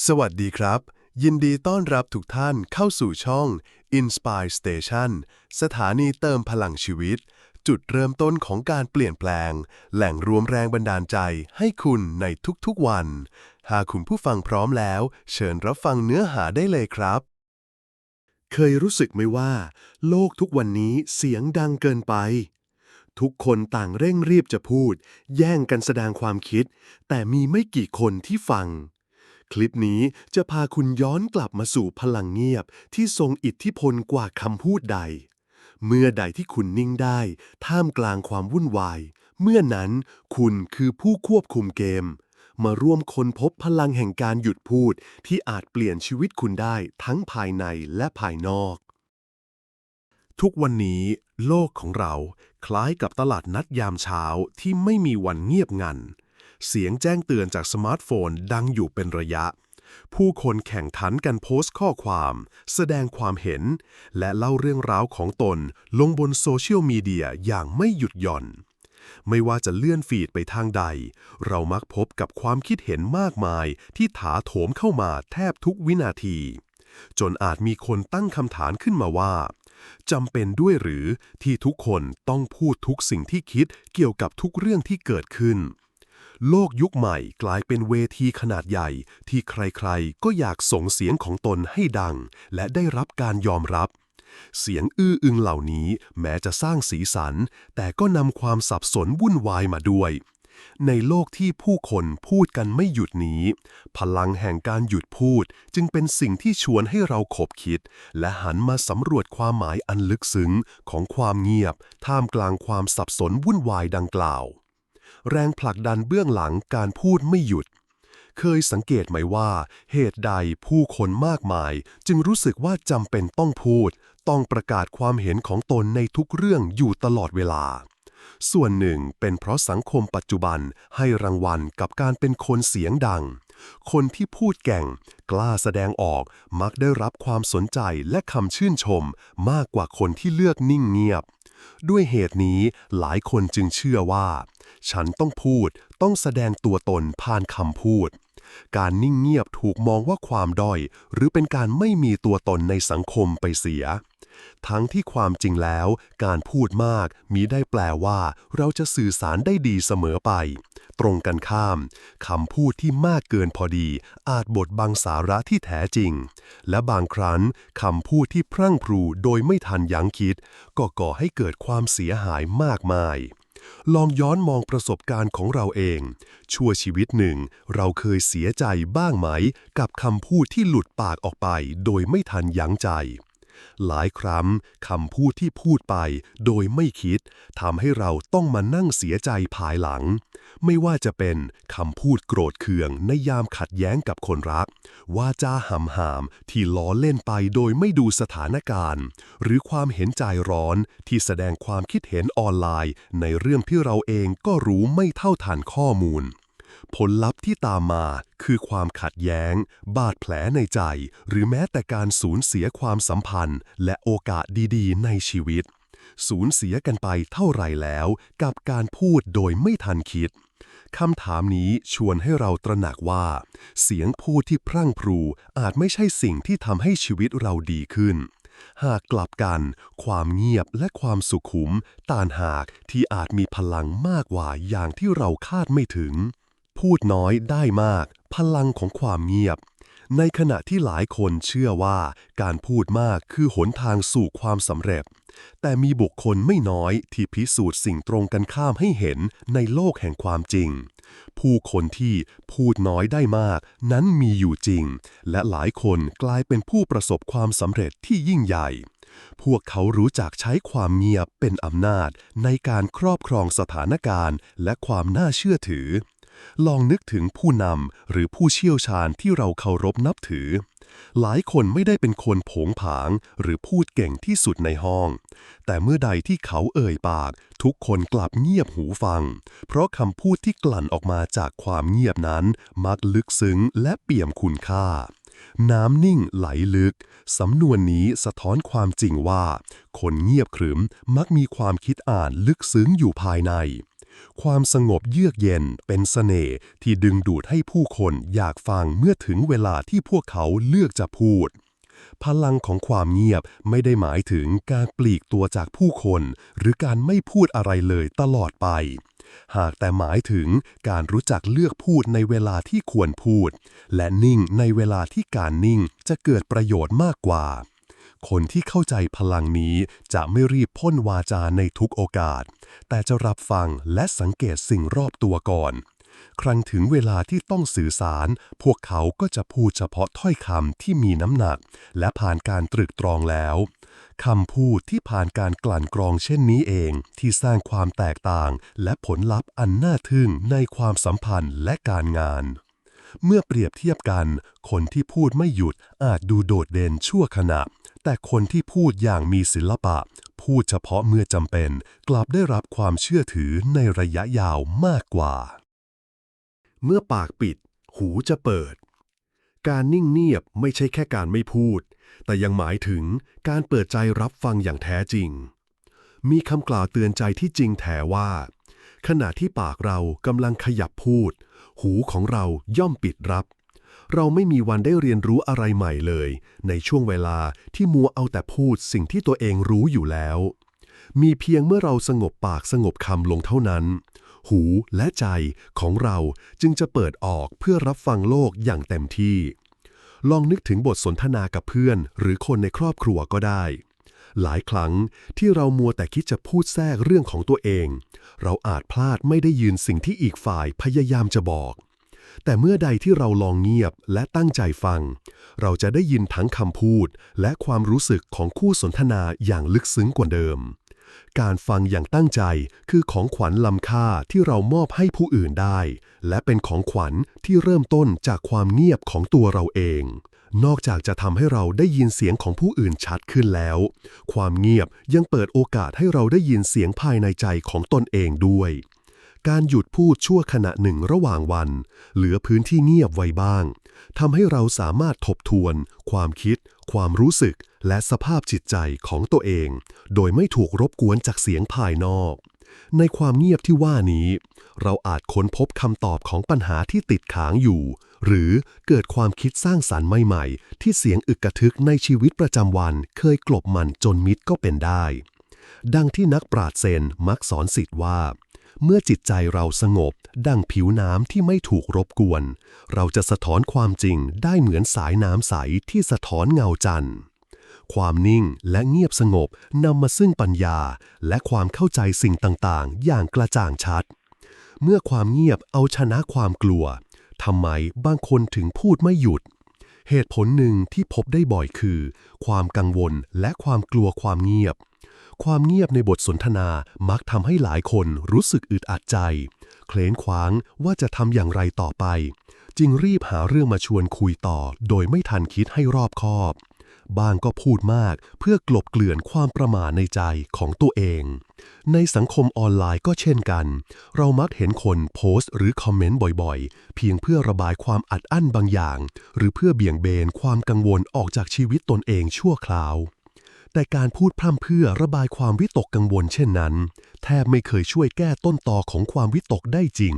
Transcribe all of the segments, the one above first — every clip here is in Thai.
สวัสดีครับยินดีต้อนรับทุกท่านเข้าสู่ช่อง Inspire Station สถานีเติมพลังชีวิตจุดเริ่มต้นของการเปลี่ยนแปลงแหล่งรวมแรงบันดาลใจให้คุณในทุกๆวันหากคุณผู้ฟังพร้อมแล้วเชิญรับฟังเนื้อหาได้เลยครับเคยรู้สึกไหมว่าโลกทุกวันนี้เสียงดังเกินไปทุกคนต่างเร่งรีบจะพูดแย่งกันแสดงความคิดแต่มีไม่กี่คนที่ฟัง คลิปนี้จะพาคุณย้อนกลับมาสู่พลังเงียบที่ทรงอิทธิพลกว่าคำพูดใด เมื่อใดที่คุณนิ่งได้ท่ามกลางความวุ่นวาย เมื่อนั้นคุณคือผู้ควบคุมเกม มาร่วมค้นพบพลังแห่งการหยุดพูดที่อาจเปลี่ยนชีวิตคุณได้ทั้งภายในและภายนอก ทุกวันนี้โลกของเราคล้ายกับตลาดนัดยามเช้าที่ไม่มีวันเงียบงันเสียงแจ้งเตือนจากสมาร์ทโฟนดังอยู่เป็นระยะผู้คนแข่งขันกันโพสต์ข้อความแสดงความเห็นและเล่าเรื่องราวของตนลงบนโซเชียลมีเดียอย่างไม่หยุดหย่อนไม่ว่าจะเลื่อนฟีดไปทางใดเรามักพบกับความคิดเห็นมากมายที่ถาโถมเข้ามาแทบทุกวินาทีจนอาจมีคนตั้งคำถามขึ้นมาว่าจำเป็นด้วยหรือที่ทุกคนต้องพูดทุกสิ่งที่คิดเกี่ยวกับทุกเรื่องที่เกิดขึ้นโลกยุคใหม่กลายเป็นเวทีขนาดใหญ่ที่ใครๆก็อยากส่งเสียงของตนให้ดังและได้รับการยอมรับเสียงอื้ออึงเหล่านี้แม้จะสร้างสีสันแต่ก็นำความสับสนวุ่นวายมาด้วยในโลกที่ผู้คนพูดกันไม่หยุดนี้พลังแห่งการหยุดพูดจึงเป็นสิ่งที่ชวนให้เราขบคิดและหันมาสำรวจความหมายอันลึกซึ้งของความเงียบท่ามกลางความสับสนวุ่นวายดังกล่าวแรงผลักดันเบื้องหลังการพูดไม่หยุดเคยสังเกตไหมว่าเหตุใดผู้คนมากมายจึงรู้สึกว่าจำเป็นต้องพูดต้องประกาศความเห็นของตนในทุกเรื่องอยู่ตลอดเวลาส่วนหนึ่งเป็นเพราะสังคมปัจจุบันให้รางวัลกับการเป็นคนเสียงดังคนที่พูดเก่งกล้าแสดงออกมักได้รับความสนใจและคำชื่นชมมากกว่าคนที่เลือกนิ่งเงียบด้วยเหตุนี้หลายคนจึงเชื่อว่าฉันต้องพูดต้องแสดงตัวตนผ่านคำพูดการนิ่งเงียบถูกมองว่าความด้อยหรือเป็นการไม่มีตัวตนในสังคมไปเสียทั้งที่ความจริงแล้วการพูดมากมิได้แปลว่าเราจะสื่อสารได้ดีเสมอไปตรงกันข้ามคำพูดที่มากเกินพอดีอาจบดบังสาระที่แท้จริงและบางครั้งคำพูดที่พรั่งพรูโดยไม่ทันยั้งคิดก็ก่อให้เกิดความเสียหายมากมายลองย้อนมองประสบการณ์ของเราเองชั่วชีวิตหนึ่งเราเคยเสียใจบ้างไหมกับคำพูดที่หลุดปากออกไปโดยไม่ทันยั้งใจหลายครั้งคำพูดที่พูดไปโดยไม่คิดทำให้เราต้องมานั่งเสียใจภายหลังไม่ว่าจะเป็นคำพูดโกรธเคืองในยามขัดแย้งกับคนรักวาจาหำหามที่ล้อเล่นไปโดยไม่ดูสถานการณ์หรือความเห็นใจร้อนที่แสดงความคิดเห็นออนไลน์ในเรื่องที่เราเองก็รู้ไม่เท่าทันข้อมูลผลลัพธ์ที่ตามมาคือความขัดแย้งบาดแผลในใจหรือแม้แต่การสูญเสียความสัมพันธ์และโอกาสดีๆในชีวิตสูญเสียกันไปเท่าไหร่แล้วกับการพูดโดยไม่ทันคิดคำถามนี้ชวนให้เราตระหนักว่าเสียงพูดที่พรั่งพรูอาจไม่ใช่สิ่งที่ทำให้ชีวิตเราดีขึ้นหากกลับกันความเงียบและความสุขุมต่างหากที่อาจมีพลังมากกว่าอย่างที่เราคาดไม่ถึงพูดน้อยได้มากพลังของความเงียบในขณะที่หลายคนเชื่อว่าการพูดมากคือหนทางสู่ความสำเร็จแต่มีบุคคลไม่น้อยที่พิสูจน์สิ่งตรงกันข้ามให้เห็นในโลกแห่งความจริงผู้คนที่พูดน้อยได้มากนั้นมีอยู่จริงและหลายคนกลายเป็นผู้ประสบความสำเร็จที่ยิ่งใหญ่พวกเขารู้จักใช้ความเงียบเป็นอำนาจในการครอบครองสถานการณ์และความน่าเชื่อถือลองนึกถึงผู้นำหรือผู้เชี่ยวชาญที่เราเคารพนับถือหลายคนไม่ได้เป็นคนโผงผางหรือพูดเก่งที่สุดในห้องแต่เมื่อใดที่เขาเอ่ยปากทุกคนกลับเงียบหูฟังเพราะคำพูดที่กลั่นออกมาจากความเงียบนั้นมักลึกซึ้งและเปี่ยมคุณค่าน้ำนิ่งไหลลึกสำนวนนี้สะท้อนความจริงว่าคนเงียบขรึมมักมีความคิดอ่านลึกซึ้งอยู่ภายใน ความสงบเยือกเย็นเป็นเสน่ห์ที่ดึงดูดให้ผู้คนอยากฟังเมื่อถึงเวลาที่พวกเขาเลือกจะพูดพลังของความเงียบไม่ได้หมายถึงการปลีกตัวจากผู้คนหรือการไม่พูดอะไรเลยตลอดไปหากแต่หมายถึงการรู้จักเลือกพูดในเวลาที่ควรพูดและนิ่งในเวลาที่การนิ่งจะเกิดประโยชน์มากกว่าคนที่เข้าใจพลังนี้จะไม่รีบพ่นวาจาในทุกโอกาสแต่จะรับฟังและสังเกตสิ่งรอบตัวก่อนครั้งถึงเวลาที่ต้องสื่อสารพวกเขาก็จะพูดเฉพาะถ้อยคำที่มีน้ำหนักและผ่านการตรึกตรองแล้วคำพูดที่ผ่านการกลั่นกรองเช่นนี้เองที่สร้างความแตกต่างและผลลัพธ์อันน่าทึ่งในความสัมพันธ์และการงานเมื่อเปรียบเทียบกันคนที่พูดไม่หยุดอาจดูโดดเด่นชั่วขณะแต่คนที่พูดอย่างมีศิลปะพูดเฉพาะเมื่อจำเป็นกลับได้รับความเชื่อถือในระยะยาวมากกว่าเมื่อปากปิดหูจะเปิดการนิ่งเงียบไม่ใช่แค่การไม่พูดแต่ยังหมายถึงการเปิดใจรับฟังอย่างแท้จริงมีคำกล่าวเตือนใจที่จริงแท้ว่าขณะที่ปากเรากำลังขยับพูดหูของเราย่อมปิดรับเราไม่มีวันได้เรียนรู้อะไรใหม่เลยในช่วงเวลาที่มัวเอาแต่พูดสิ่งที่ตัวเองรู้อยู่แล้วมีเพียงเมื่อเราสงบปากสงบคำลงเท่านั้นหูและใจของเราจึงจะเปิดออกเพื่อรับฟังโลกอย่างเต็มที่ลองนึกถึงบทสนทนากับเพื่อนหรือคนในครอบครัวก็ได้หลายครั้งที่เรามัวแต่คิดจะพูดแทรกเรื่องของตัวเองเราอาจพลาดไม่ได้ยินสิ่งที่อีกฝ่ายพยายามจะบอกแต่เมื่อใดที่เราลองเงียบและตั้งใจฟังเราจะได้ยินทั้งคำพูดและความรู้สึกของคู่สนทนาอย่างลึกซึ้งกว่าเดิมการฟังอย่างตั้งใจคือของขวัญล้ำค่าที่เรามอบให้ผู้อื่นได้และเป็นของขวัญที่เริ่มต้นจากความเงียบของตัวเราเองนอกจากจะทำให้เราได้ยินเสียงของผู้อื่นชัดขึ้นแล้วความเงียบยังเปิดโอกาสให้เราได้ยินเสียงภายในใจของตนเองด้วยการหยุดพูดชั่วขณะหนึ่งระหว่างวันเหลือพื้นที่เงียบไว้บ้างทำให้เราสามารถทบทวนความคิดความรู้สึกและสภาพจิตใจของตัวเองโดยไม่ถูกรบกวนจากเสียงภายนอกในความเงียบที่ว่านี้เราอาจค้นพบคำตอบของปัญหาที่ติดค้างอยู่หรือเกิดความคิดสร้างสรรค์ใหม่ๆที่เสียงอึกกระทึกในชีวิตประจำวันเคยกลบมันจนมิดก็เป็นได้ดังที่นักปราชญ์เซนมักสอนศิษย์ว่าเมื่อจิตใจเราสงบดังผิวน้ำที่ไม่ถูกรบกวนเราจะสะท้อนความจริงได้เหมือนสายน้ำใสที่สะท้อนเงาจันทร์ความนิ่งและเงียบสงบนำมาซึ่งปัญญาและความเข้าใจสิ่งต่างๆอย่างกระจ่างชัดเมื่อความเงียบเอาชนะความกลัวทำไมบางคนถึงพูดไม่หยุดเหตุผลหนึ่งที่พบได้บ่อยคือความกังวลและความกลัวความเงียบในบทสนทนามักทำให้หลายคนรู้สึกอึดอัดใจเคว้งคว้างว่าจะทำอย่างไรต่อไปจึงรีบหาเรื่องมาชวนคุยต่อโดยไม่ทันคิดให้รอบคอบบางก็พูดมากเพื่อกลบเกลื่อนความประหม่าในใจของตัวเองในสังคมออนไลน์ก็เช่นกันเรามักเห็นคนโพสต์หรือคอมเมนต์บ่อยๆเพียงเพื่อระบายความอัดอั้นบางอย่างหรือเพื่อเบี่ยงเบนความกังวลออกจากชีวิตตนเองชั่วคราวแต่การพูดพร่ำเพื่อระบายความวิตกกังวลเช่นนั้นแทบไม่เคยช่วยแก้ต้นตอของความวิตกได้จริง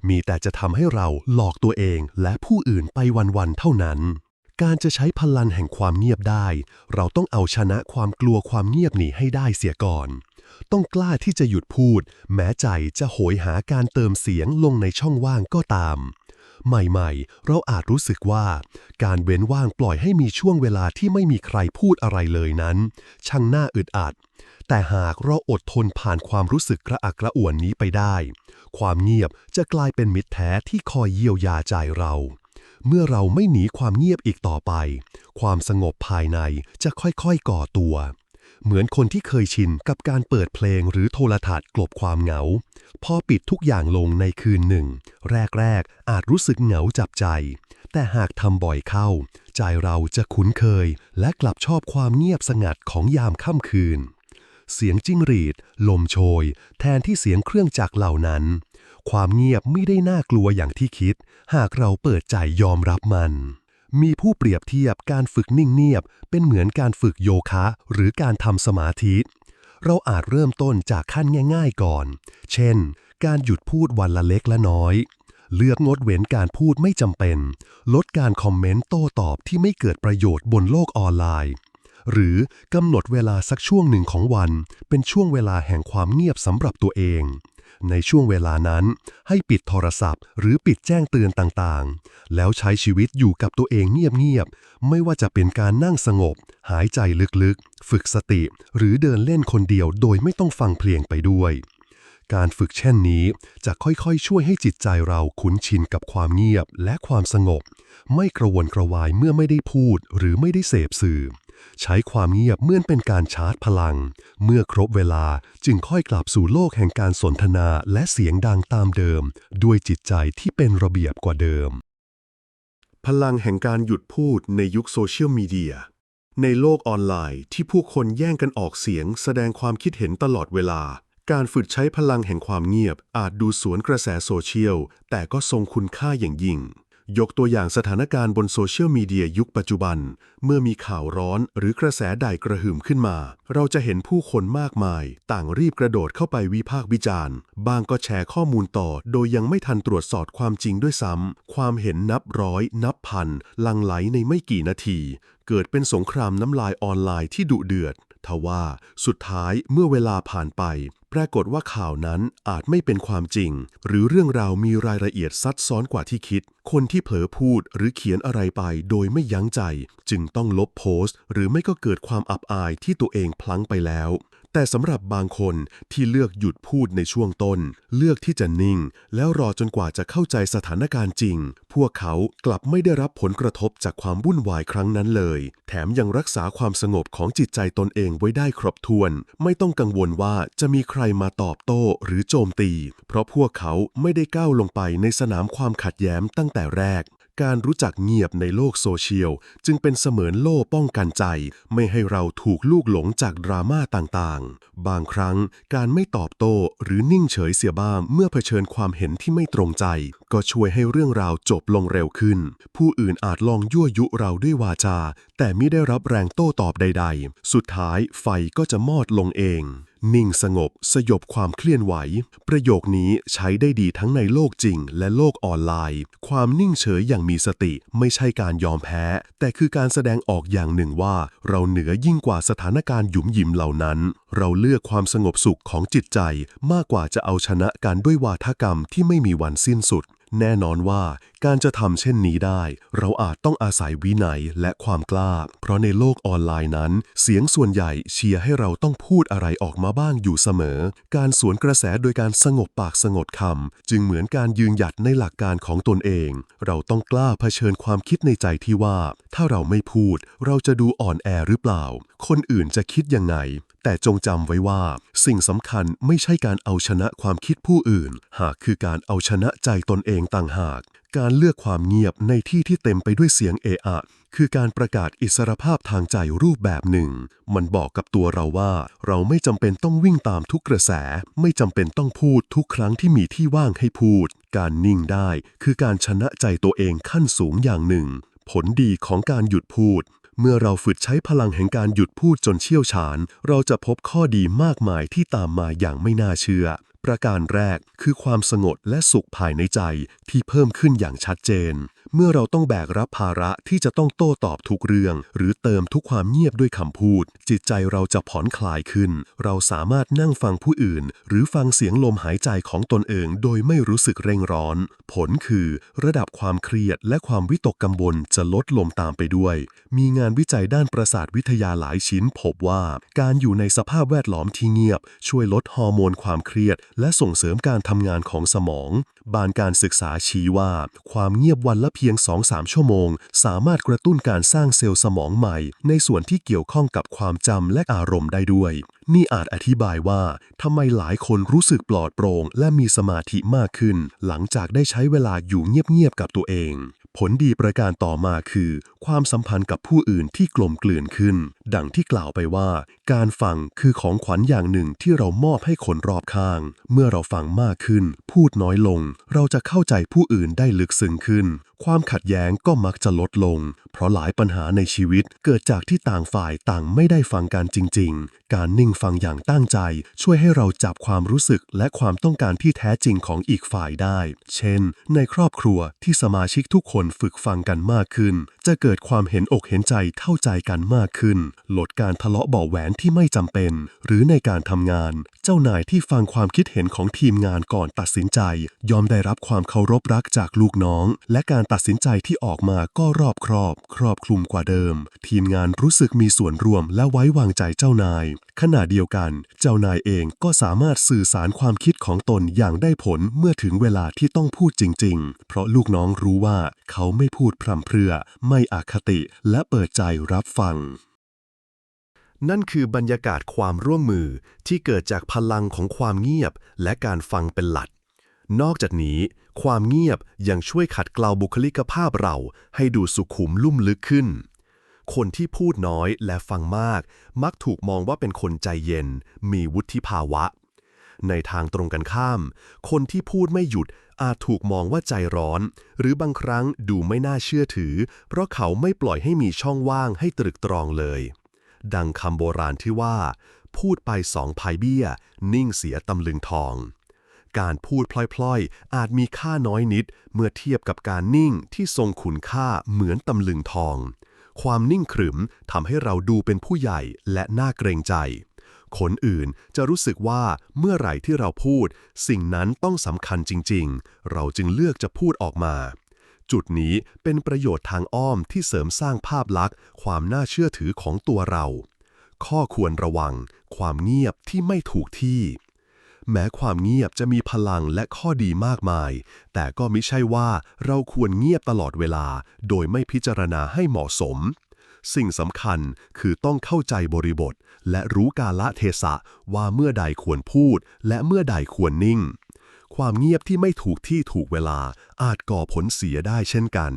มีแต่จะทำให้เราหลอกตัวเองและผู้อื่นไปวันๆเท่านั้นการจะใช้พลังแห่งความเงียบได้เราต้องเอาชนะความกลัวความเงียบหนีให้ได้เสียก่อนต้องกล้าที่จะหยุดพูดแม้ใจจะโหยหาการเติมเสียงลงในช่องว่างก็ตามใหม่ๆเราอาจรู้สึกว่าการเว้นว่างปล่อยให้มีช่วงเวลาที่ไม่มีใครพูดอะไรเลยนั้นช่างน่าอึดอัดแต่หากเราอดทนผ่านความรู้สึกกระอักกระอ่วนนี้ไปได้ความเงียบจะกลายเป็นมิตรแท้ที่คอยเยียวยาใจเราเมื่อเราไม่หนีความเงียบอีกต่อไปความสงบภายในจะค่อยๆก่อตัวเหมือนคนที่เคยชินกับการเปิดเพลงหรือโทรทัศน์กลบความเหงาพอปิดทุกอย่างลงในคืนหนึ่งแรกๆอาจรู้สึกเหงาจับใจแต่หากทำบ่อยเข้าใจเราจะคุ้นเคยและกลับชอบความเงียบสงัดของยามค่ำคืนเสียงจิ้งหรีดลมโชยแทนที่เสียงเครื่องจักรเหล่านั้นความเงียบไม่ได้น่ากลัวอย่างที่คิดหากเราเปิดใจยอมรับมันมีผู้เปรียบเทียบการฝึกนิ่งเงียบเป็นเหมือนการฝึกโยคะหรือการทำสมาธิเราอาจเริ่มต้นจากขั้นง่ายๆก่อนเช่น การหยุดพูดวันละเล็กละน้อย เลือกงดเว้นการพูดไม่จำเป็น ลดการคอมเมนต์โต้ตอบที่ไม่เกิดประโยชน์บนโลกออนไลน์ หรือกำหนดเวลาสักช่วงหนึ่งของวัน เป็นช่วงเวลาแห่งความเงียบสำหรับตัวเอง ในช่วงเวลานั้นให้ปิดโทรศัพท์หรือปิดแจ้งเตือนต่างๆ แล้วใช้ชีวิตอยู่กับตัวเองเงียบๆ ไม่ว่าจะเป็นการนั่งสงบ หายใจลึกๆ ฝึกสติ หรือเดินเล่นคนเดียวโดยไม่ต้องฟังเพลงไปด้วย การฝึกเช่นนี้จะค่อยๆช่วยให้จิตใจเราคุ้นชินกับความเงียบและความสงบ ไม่กระวนกระวายเมื่อไม่ได้พูดหรือไม่ได้เสพสื่อ ใช้ความเงียบเหมือนเป็นการชาร์จพลัง เมื่อครบเวลาจึงค่อยกลับสู่โลกแห่งการสนทนาและเสียงดังตามเดิม ด้วยจิตใจที่เป็นระเบียบกว่าเดิม พลังแห่งการหยุดพูดในยุคโซเชียลมีเดียในโลกออนไลน์ที่ผู้คนแย่งกันออกเสียงแสดงความคิดเห็นตลอดเวลาการฝึกใช้พลังแห่งความเงียบอาจดูสวนกระแสโซเชียลแต่ก็ทรงคุณค่าอย่างยิ่งยกตัวอย่างสถานการณ์บนโซเชียลมีเดียยุคปัจจุบันเมื่อมีข่าวร้อนหรือกระแสใดกระหึ่มขึ้นมาเราจะเห็นผู้คนมากมายต่างรีบกระโดดเข้าไปวิพากษ์วิจารณ์บางก็แชร์ข้อมูลต่อโดยยังไม่ทันตรวจสอบความจริงด้วยซ้ำความเห็นนับร้อยนับพันหลั่งไหลในไม่กี่นาทีเกิดเป็นสงครามน้ำลายออนไลน์ที่ดุเดือดทว่าสุดท้ายเมื่อเวลาผ่านไปปรากฏว่าข่าวนั้นอาจไม่เป็นความจริงหรือเรื่องราวมีรายละเอียดซับซ้อนกว่าที่คิดคนที่เผลอพูดหรือเขียนอะไรไปโดยไม่ยั้งใจจึงต้องลบโพสต์หรือไม่ก็เกิดความอับอายที่ตัวเองพลั้งไปแล้วแต่สำหรับบางคนที่เลือกหยุดพูดในช่วงต้นเลือกที่จะนิ่งแล้วรอจนกว่าจะเข้าใจสถานการณ์จริงพวกเขากลับไม่ได้รับผลกระทบจากความวุ่นวายครั้งนั้นเลยแถมยังรักษาความสงบของจิตใจตนเองไว้ได้ครบถ้วนไม่ต้องกังวลว่าจะมีใครมาตอบโต้หรือโจมตีเพราะพวกเขาไม่ได้ก้าวลงไปในสนามความขัดแย้งตั้งแต่แรกการรู้จักเงียบในโลกโซเชียลจึงเป็นเสมือนโล่ป้องกันใจไม่ให้เราถูกลูกหลงจากดราม่าต่างๆบางครั้งการไม่ตอบโต้หรือนิ่งเฉยเสียบ้างเมื่อเผชิญความเห็นที่ไม่ตรงใจก็ช่วยให้เรื่องราวจบลงเร็วขึ้นผู้อื่นอาจลองยั่วยุเราด้วยวาจาแต่ไม่ได้รับแรงโต้ตอบใดๆสุดท้ายไฟก็จะมอดลงเองนิ่งสงบสยบความเคลื่อนไหวประโยคนี้ใช้ได้ดีทั้งในโลกจริงและโลกออนไลน์ความนิ่งเฉยอย่างมีสติไม่ใช่การยอมแพ้แต่คือการแสดงออกอย่างหนึ่งว่าเราเหนือยิ่งกว่าสถานการณ์หยุมหยิมเหล่านั้นเราเลือกความสงบสุขของจิตใจมากกว่าจะเอาชนะกันด้วยวาทกรรมที่ไม่มีวันสิ้นสุดแน่นอนว่าการจะทำเช่นนี้ได้เราอาจต้องอาศัยวินัยและความกล้าเพราะในโลกออนไลน์นั้นเสียงส่วนใหญ่เชียร์ให้เราต้องพูดอะไรออกมาบ้างอยู่เสมอการสวนกระแสโดยการสงบปากสงบคำจึงเหมือนการยืนหยัดในหลักการของตนเองเราต้องกล้าเผชิญความคิดในใจที่ว่าถ้าเราไม่พูดเราจะดูอ่อนแอหรือเปล่าคนอื่นจะคิดยังไงแต่จงจำไว้ว่าสิ่งสำคัญไม่ใช่การเอาชนะความคิดผู้อื่นหากคือการเอาชนะใจตนเองต่างหากการเลือกความเงียบในที่ที่เต็มไปด้วยเสียงเอะอะคือการประกาศอิสรภาพทางใจรูปแบบหนึ่งมันบอกกับตัวเราว่าเราไม่จำเป็นต้องวิ่งตามทุกกระแสไม่จำเป็นต้องพูดทุกครั้งที่มีที่ว่างให้พูดการนิ่งได้คือการชนะใจตัวเองขั้นสูงอย่างหนึ่งผลดีของการหยุดพูดเมื่อเราฝึกใช้พลังแห่งการหยุดพูดจนเชี่ยวชาญเราจะพบข้อดีมากมายที่ตามมาอย่างไม่น่าเชื่อประการแรกคือความสงบและสุขภายในใจที่เพิ่มขึ้นอย่างชัดเจนเมื่อเราต้องแบกรับภาระที่จะต้องโต้ตอบทุกเรื่องหรือเติมทุกความเงียบด้วยคำพูดจิตใจเราจะผ่อนคลายขึ้นเราสามารถนั่งฟังผู้อื่นหรือฟังเสียงลมหายใจของตนเองโดยไม่รู้สึกเร่งร้อนผลคือระดับความเครียดและความวิตกกังวลจะลดลงตามไปด้วยมีงานวิจัยด้านประสาทวิทยาหลายชิ้นพบว่าการอยู่ในสภาพแวดล้อมที่เงียบช่วยลดฮอร์โมนความเครียดและส่งเสริมการทำงานของสมองบานการศึกษาชี้ว่าความเงียบวันละเพียง 2-3 ชั่วโมงสามารถกระตุ้นการสร้างเซลล์สมองใหม่ในส่วนที่เกี่ยวข้องกับความจำและอารมณ์ได้ด้วยนี่อาจอธิบายว่าทำไมหลายคนรู้สึกปลอดโปร่งและมีสมาธิมากขึ้นหลังจากได้ใช้เวลาอยู่เงียบๆกับตัวเองผลดีประการต่อมาคือความสัมพันธ์กับผู้อื่นที่กลมกลืนขึ้น ดังที่กล่าวไปว่าการฟังคือของขวัญอย่างหนึ่งที่เรามอบให้คนรอบข้างเมื่อเราฟังมากขึ้นพูดน้อยลงเราจะเข้าใจผู้อื่นได้ลึกซึ้งขึ้นความขัดแย้งก็มักจะลดลงเพราะหลายปัญหาในชีวิตเกิดจากที่ต่างฝ่ายต่างไม่ได้ฟังกันจริงๆการนิ่งฟังอย่างตั้งใจช่วยให้เราจับความรู้สึกและความต้องการที่แท้จริงของอีกฝ่ายได้เช่นในครอบครัวที่สมาชิกทุกคนฝึกฟังกันมากขึ้นจะเกิดความเห็นอกเห็นใจเข้าใจกันมากขึ้นลดการทะเลาะเบาะแหวนที่ไม่จำเป็นหรือในการทำงานเจ้านายที่ฟังความคิดเห็นของทีมงานก่อนตัดสินใจยอมได้รับความเคารพรักจากลูกน้องและการตัดสินใจที่ออกมาก็รอบครอบคลุมกว่าเดิมทีมงานรู้สึกมีส่วนร่วมและไว้วางใจเจ้านายขณะเดียวกันเจ้านายเองก็สามารถสื่อสารความคิดของตนอย่างได้ผลเมื่อถึงเวลาที่ต้องพูดจริงๆเพราะลูกน้องรู้ว่าเขาไม่พูดพร่ำเพรื่อไม่อคติและเปิดใจรับฟังนั่นคือบรรยากาศความร่วมมือที่เกิดจากพลังของความเงียบและการฟังเป็นหลักนอกจากนี้ความเงียบยังช่วยขัดเกลาบุคลิกภาพเราให้ดูสุขุมลุ่มลึกขึ้นคนที่พูดน้อยและฟังมากมักถูกมองว่าเป็นคนใจเย็นมีวุฒิภาวะในทางตรงกันข้ามคนที่พูดไม่หยุดอาจถูกมองว่าใจร้อนหรือบางครั้งดูไม่น่าเชื่อถือเพราะเขาไม่ปล่อยให้มีช่องว่างให้ตรึกตรองเลยดังคำโบราณที่ว่าพูดไปสองพายเบี้ยนิ่งเสียตำลึงทองการพูดพล่อยๆอาจมีค่าน้อยนิดเมื่อเทียบกับการนิ่งที่ทรงคุณค่าเหมือนตำลึงทองความนิ่งขรึมทำให้เราดูเป็นผู้ใหญ่และน่าเกรงใจคนอื่นจะรู้สึกว่าเมื่อไหร่ที่เราพูดสิ่งนั้นต้องสำคัญจริงๆเราจึงเลือกจะพูดออกมาจุดนี้เป็นประโยชน์ทางอ้อมที่เสริมสร้างภาพลักษณ์ความน่าเชื่อถือของตัวเราข้อควรระวังความเงียบที่ไม่ถูกที่แม้ความเงียบจะมีพลังและข้อดีมากมายแต่ก็มิใช่ว่าเราควรเงียบตลอดเวลาโดยไม่พิจารณาให้เหมาะสมสิ่งสำคัญคือต้องเข้าใจบริบทและรู้กาลเทศะว่าเมื่อใดควรพูดและเมื่อใดควรนิ่งความเงียบที่ไม่ถูกที่ถูกเวลาอาจก่อผลเสียได้เช่นกัน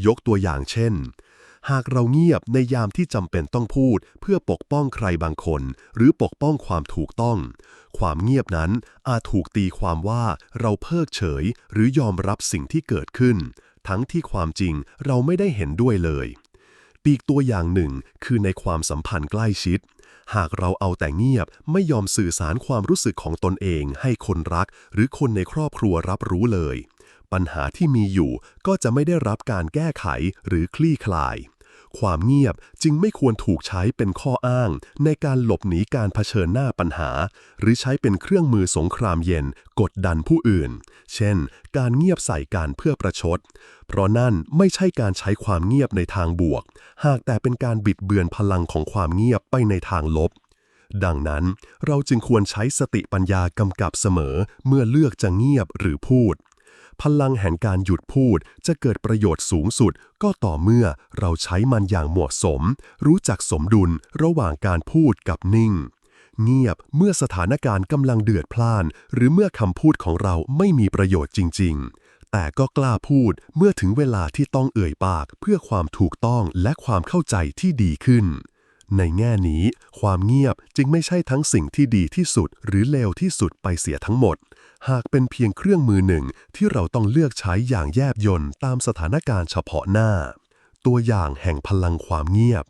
ยกตัวอย่างเช่นหากเราเงียบในยามที่จำเป็นต้องพูดเพื่อปกป้องใครบางคนหรือปกป้องความถูกต้องความเงียบนั้นอาจถูกตีความว่าเราเพิกเฉยหรือยอมรับสิ่งที่เกิดขึ้นทั้งที่ความจริงเราไม่ได้เห็นด้วยเลยอีกตัวอย่างหนึ่งคือในความสัมพันธ์ใกล้ชิดหากเราเอาแต่เงียบไม่ยอมสื่อสารความรู้สึกของตนเองให้คนรักหรือคนในครอบครัวรับรู้เลยปัญหาที่มีอยู่ก็จะไม่ได้รับการแก้ไขหรือคลี่คลายความเงียบจึงไม่ควรถูกใช้เป็นข้ออ้างในการหลบหนีการเผชิญหน้าปัญหาหรือใช้เป็นเครื่องมือสงครามเย็นกดดันผู้อื่นเช่นการเงียบใส่กันเพื่อประชดเพราะนั่นไม่ใช่การใช้ความเงียบในทางบวกหากแต่เป็นการบิดเบือนพลังของความเงียบไปในทางลบดังนั้นเราจึงควรใช้สติปัญญากำกับเสมอเมื่อเลือกจะเงียบหรือพูดพลังแห่งการหยุดพูดจะเกิดประโยชน์สูงสุดก็ต่อเมื่อเราใช้มันอย่างเหมาะสมรู้จักสมดุลระหว่างการพูดกับนิ่งเงียบเมื่อสถานการณ์กำลังเดือดพล่านหรือเมื่อคำพูดของเราไม่มีประโยชน์จริงๆแต่ก็กล้าพูดเมื่อถึงเวลาที่ต้องเอ่ยปากเพื่อความถูกต้องและความเข้าใจที่ดีขึ้นในแง่นี้ความเงียบจึงไม่ใช่ทั้งสิ่งที่ดีที่สุดหรือเลวที่สุดไปเสียทั้งหมดหากเป็นเพียงเครื่องมือหนึ่งที่เราต้องเลือกใช้อย่างแยบยลตามสถานการณ์เฉพาะหน้าตัวอย่างแห่งพลังความเงียบ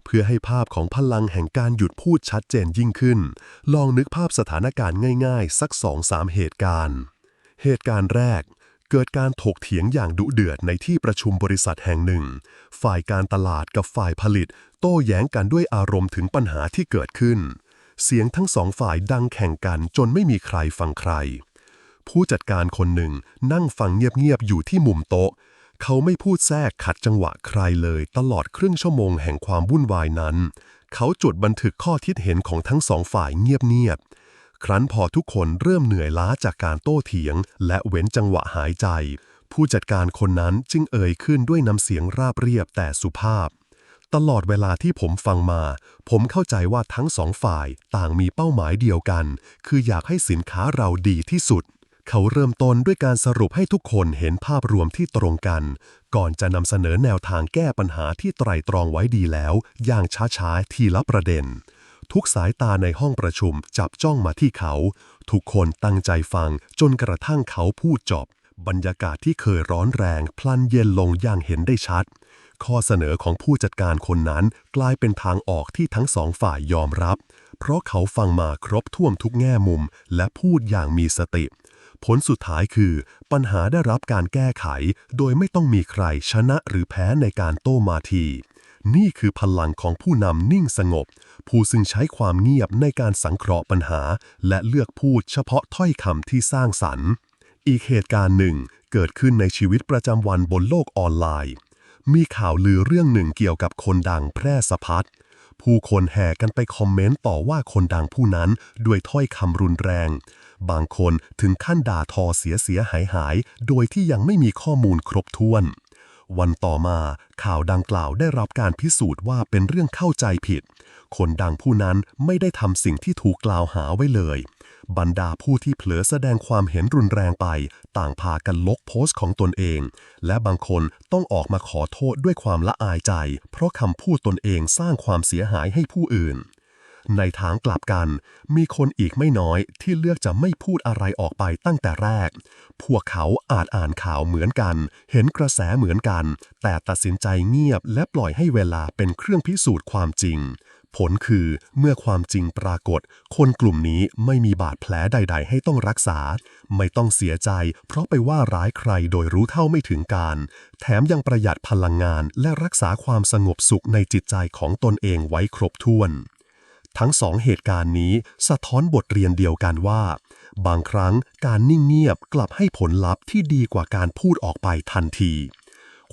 เพื่อให้ภาพของพลังแห่งการหยุดพูดชัดเจนยิ่งขึ้นลองนึกภาพสถานการณ์ง่ายๆสัก 2-3 เหตุการณ์แรกเกิดการถกเถียงอย่างดุเดือดในที่ประชุมบริษัทแห่งหนึ่งฝ่ายการตลาดกับฝ่ายผลิตโต้แย้งกันด้วยอารมณ์ถึงปัญหาที่เกิดขึ้นเสียงทั้งสองฝ่ายดังแข่งกันจนไม่มีใครฟังใครผู้จัดการคนหนึ่งนั่งฟังเงียบๆอยู่ที่มุมโต๊ะเขาไม่พูดแทรกขัดจังหวะใครเลยตลอดครึ่งชั่วโมงแห่งความวุ่นวายนั้นเขาจดบันทึกข้อคิดเห็นของทั้งสองฝ่ายเงียบๆครั้นพอทุกคนเริ่มเหนื่อยล้าจากการโต้เถียงและเว้นจังหวะหายใจผู้จัดการคนนั้นจึงเอ่ยขึ้นด้วยน้ำเสียงราบเรียบแต่สุภาพตลอดเวลาที่ผมฟังมาผมเข้าใจว่าทั้งสองฝ่ายต่างมีเป้าหมายเดียวกันคืออยากให้สินค้าเราดีที่สุด เขาเริ่มต้นด้วยการสรุปให้ทุกคนเห็นภาพรวมที่ตรงกันก่อนจะนำเสนอแนวทางแก้ปัญหาที่ไตร่ตรองไว้ดีแล้วอย่างช้าๆทีละประเด็นทุกสายตาในห้องประชุมจับจ้องมาที่เขาทุกคนตั้งใจฟังจนกระทั่งเขาพูดจบบรรยากาศที่เคยร้อนแรงพลันเย็นลงอย่างเห็นได้ชัดข้อเสนอของผู้จัดการคนนั้นกลายเป็นทางออกที่ทั้งสองฝ่ายยอมรับเพราะเขาฟังมาครบถ้วนทุกแง่มุมและพูดอย่างมีสติผลสุดท้ายคือปัญหาได้รับการแก้ไขโดยไม่ต้องมีใครชนะหรือแพ้ในการโต้มาทีนี่คือพลังของผู้นำนิ่งสงบผู้ซึ่งใช้ความเงียบในการสังเคราะห์ปัญหาและเลือกพูดเฉพาะถ้อยคำที่สร้างสรรค์อีกเหตุการณ์หนึ่งเกิดขึ้นในชีวิตประจำวันบนโลกออนไลน์มีข่าวลือเรื่องหนึ่งเกี่ยวกับคนดังแพร่สะพัดผู้คนแห่กันไปคอมเมนต์ต่อว่าคนดังผู้นั้นด้วยถ้อยคำรุนแรงบางคนถึงขั้นด่าทอเสียหายโดยที่ยังไม่มีข้อมูลครบถ้วนวันต่อมาข่าวดังกล่าวได้รับการพิสูจน์ว่าเป็นเรื่องเข้าใจผิดคนดังผู้นั้นไม่ได้ทำสิ่งที่ถูกกล่าวหาไว้เลยบรรดาผู้ที่เผลอแสดงความเห็นรุนแรงไปต่างพากันลบโพสต์ของตนเองและบางคนต้องออกมาขอโทษด้วยความละอายใจเพราะคำพูดตนเองสร้างความเสียหายให้ผู้อื่นในทางกลับกันมีคนอีกไม่น้อยที่เลือกจะไม่พูดอะไรออกไปตั้งแต่แรกพวกเขาอาจอ่านข่าวเหมือนกันเห็นกระแสเหมือนกันแต่ตัดสินใจเงียบและปล่อยให้เวลาเป็นเครื่องพิสูจน์ความจริงผลคือเมื่อความจริงปรากฏคนกลุ่มนี้ไม่มีบาดแผลใดๆให้ต้องรักษาไม่ต้องเสียใจเพราะไปว่าร้ายใครโดยรู้เท่าไม่ถึงการแถมยังประหยัดพลังงานและรักษาความสงบสุขในจิตใจของตนเองไว้ครบถ้วนทั้งสองเหตุการณ์นี้สะท้อนบทเรียนเดียวกันว่าบางครั้งการนิ่งเงียบกลับให้ผลลัพธ์ที่ดีกว่าการพูดออกไปทันที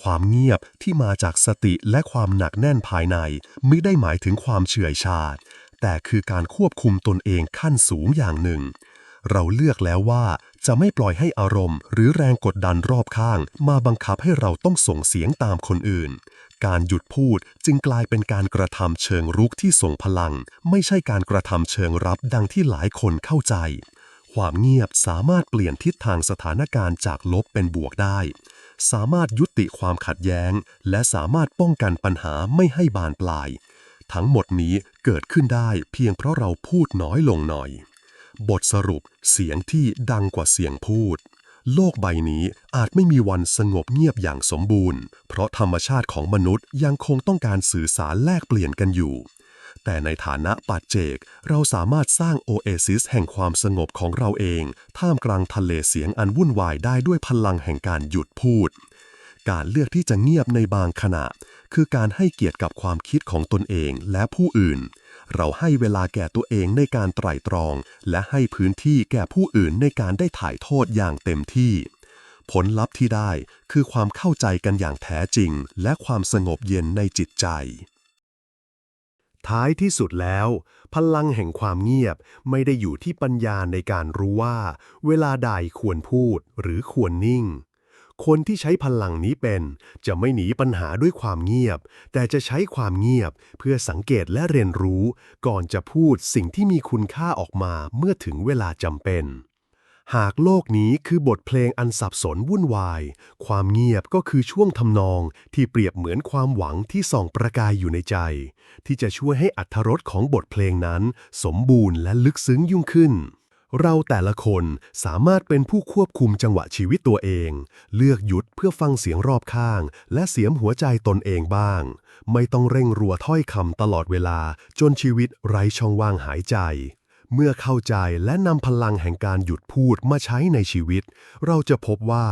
ความเงียบที่มาจากสติและความหนักแน่นภายในไม่ได้หมายถึงความเฉื่อยชาแต่คือการควบคุมตนเองขั้นสูงอย่างหนึ่งเราเลือกแล้วว่าจะไม่ปล่อยให้อารมณ์หรือแรงกดดันรอบข้างมาบังคับให้เราต้องส่งเสียงตามคนอื่นการหยุดพูดจึงกลายเป็นการกระทำเชิงรุกที่ส่งพลังไม่ใช่การกระทำเชิงรับดังที่หลายคนเข้าใจความเงียบสามารถเปลี่ยนทิศทางสถานการณ์จากลบเป็นบวกได้สามารถยุติความขัดแย้งและสามารถป้องกันปัญหาไม่ให้บานปลายทั้งหมดนี้เกิดขึ้นได้เพียงเพราะเราพูดน้อยลงหน่อยบทสรุปเสียงที่ดังกว่าเสียงพูดโลกใบนี้อาจไม่มีวันสงบเงียบอย่างสมบูรณ์เพราะธรรมชาติของมนุษย์ยังคงต้องการสื่อสารแลกเปลี่ยนกันอยู่แต่ในฐานะปัจเจกเราสามารถสร้างโอเอซิสแห่งความสงบของเราเองท่ามกลางทะเลเสียงอันวุ่นวายได้ด้วยพลังแห่งการหยุดพูดการเลือกที่จะเงียบในบางขณะคือการให้เกียรติกับความคิดของตนเองและผู้อื่นเราให้เวลาแก่ตัวเองในการไตร่ตรองและให้พื้นที่แก่ผู้อื่นในการได้ถ่ายโทษอย่างเต็มที่ผลลัพธ์ที่ได้คือความเข้าใจกันอย่างแท้จริงและความสงบเย็นในจิตใจท้ายที่สุดแล้วพลังแห่งความเงียบไม่ได้อยู่ที่ปัญญาในการรู้ว่าเวลาใดควรพูดหรือควรนิ่งคนที่ใช้พลังนี้เป็นจะไม่หนีปัญหาด้วยความเงียบแต่จะใช้ความเงียบเพื่อสังเกตและเรียนรู้ก่อนจะพูดสิ่งที่มีคุณค่าออกมาเมื่อถึงเวลาจำเป็นหากโลกนี้คือบทเพลงอันสับสนวุ่นวายความเงียบก็คือช่วงทำนองที่เปรียบเหมือนความหวังที่ส่องประกายอยู่ในใจที่จะช่วยให้อรรถรสของบทเพลงนั้นสมบูรณ์และลึกซึ้งยิ่งขึ้นเราแต่ละคนสามารถเป็นผู้ควบคุมจังหวะชีวิตตัวเองเลือกหยุดเพื่อฟังเสียงรอบข้างและเสียมหัวใจตนเองบ้างไม่ต้องเร่งรัวถ้อยคำตลอดเวลาจนชีวิตไร้ช่องว่างหายใจเมื่อเข้าใจและนำพลังแห่งการหยุดพูดมาใช้ในชีวิตเราจะพบว่า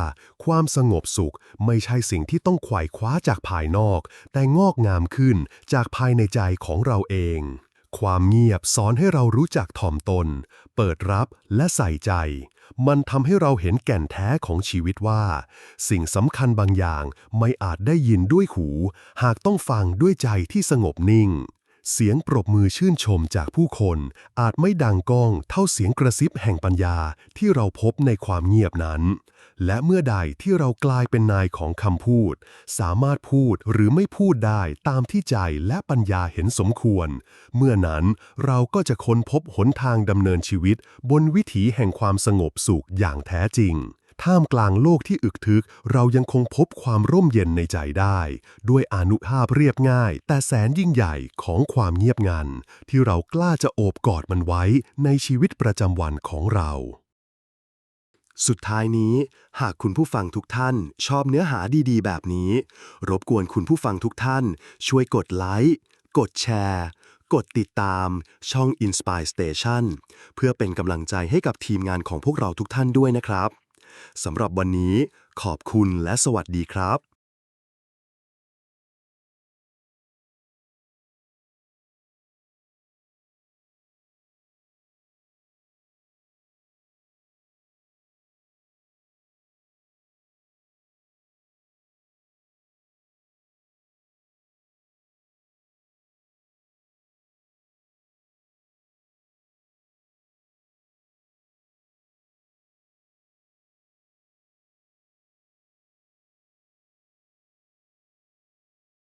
ความสงบสุขไม่ใช่สิ่งที่ต้องไขว่คว้าจากภายนอกแต่งอกงามขึ้นจากภายในใจของเราเองความเงียบสอนให้เรารู้จักถ่อมตนเปิดรับและใส่ใจมันทำให้เราเห็นแก่นแท้ของชีวิตว่าสิ่งสำคัญบางอย่างไม่อาจได้ยินด้วยหูหากต้องฟังด้วยใจที่สงบนิ่ง เสียงปรบมือชื่นชมจากผู้คนอาจไม่ดังก้องเท่าเสียงกระซิบแห่งปัญญาที่เราพบในความเงียบนั้น และเมื่อใดที่เรากลายเป็นนายของคำพูดสามารถพูดหรือไม่พูดได้ตามที่ใจและปัญญาเห็นสมควร เมื่อนั้นเราก็จะค้นพบหนทางดำเนินชีวิตบนวิถีแห่งความสงบสุขอย่างแท้จริงท่ามกลางโลกที่อึกทึกเรายังคงพบความร่มเย็นในใจได้ด้วยอานุภาพเรียบง่ายแต่แสนยิ่งใหญ่ของความเงียบงันที่เรากล้าจะโอบกอดมันไว้ในชีวิตประจำวันของเราสุดท้ายนี้หากคุณผู้ฟังทุกท่านชอบเนื้อหาดีๆแบบนี้รบกวนคุณผู้ฟังทุกท่านช่วยกดไลค์กดแชร์กดติดตามช่อง Inspire Station เพื่อเป็นกำลังใจให้กับทีมงานของพวกเราทุกท่านด้วยนะครับสำหรับวันนี้ขอบคุณและสวัสดีครับ